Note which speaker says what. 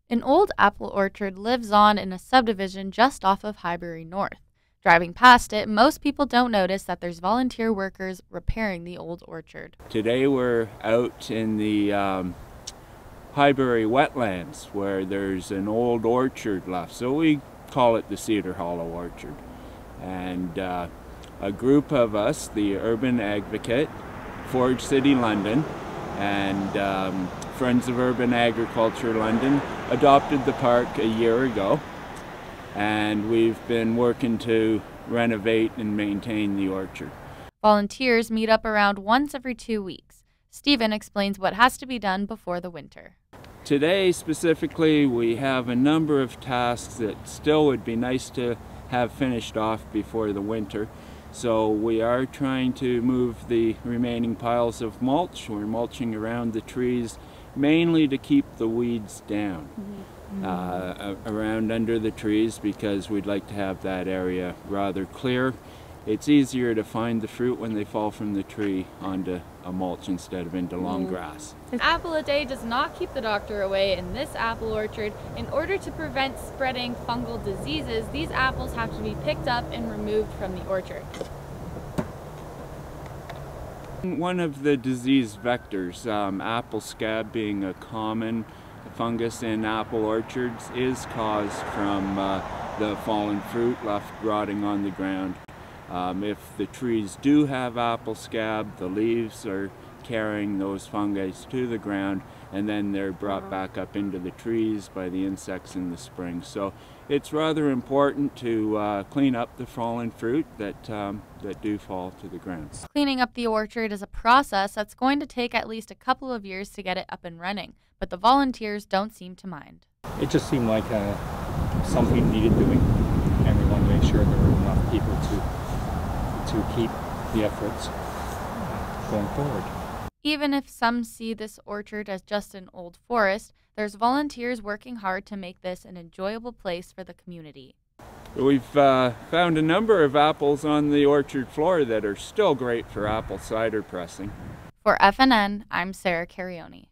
Speaker 1: An old apple orchard lives on in a subdivision just off of Highbury North. Driving past it, most people don't notice that there's volunteer workers repairing the old orchard.
Speaker 2: Today we're out in the Highbury wetlands where there's an old orchard left, so we call it the Cedar Hollow Orchard. And a group of us, the Urban Advocate, Forge City London, and Friends of Urban Agriculture London adopted the park a year ago, and we've been working to renovate and maintain the orchard.
Speaker 1: Volunteers meet up around once every 2 weeks. Stephen explains what has to be done before the winter.
Speaker 2: Today specifically, we have a number of tasks that still would be nice to have finished off before the winter. So we are trying to move the remaining piles of mulch. We're mulching around the trees mainly to keep the weeds down around under the trees, because we'd like to have that area rather clear. It's easier to find the fruit when they fall from the tree onto a mulch instead of into long grass.
Speaker 1: An apple a day does not keep the doctor away in this apple orchard. In order to prevent spreading fungal diseases, these apples have to be picked up and removed from the orchard.
Speaker 2: One of the disease vectors, apple scab being a common fungus in apple orchards, is caused from the fallen fruit left rotting on the ground. If the trees do have apple scab, the leaves are carrying those fungi to the ground, and then they're brought back up into the trees by the insects in the spring. So it's rather important to clean up the fallen fruit that do fall to the ground.
Speaker 1: Cleaning up the orchard is a process that's going to take at least a couple of years to get it up and running, but the volunteers don't seem to mind.
Speaker 3: It just seemed like something needed doing, and we wanted to make sure there were enough people to keep the efforts going forward.
Speaker 1: Even if some see this orchard as just an old forest, there's volunteers working hard to make this an enjoyable place for the community.
Speaker 2: We've found a number of apples on the orchard floor that are still great for apple cider pressing.
Speaker 1: For FNN, I'm Sarah Carioni.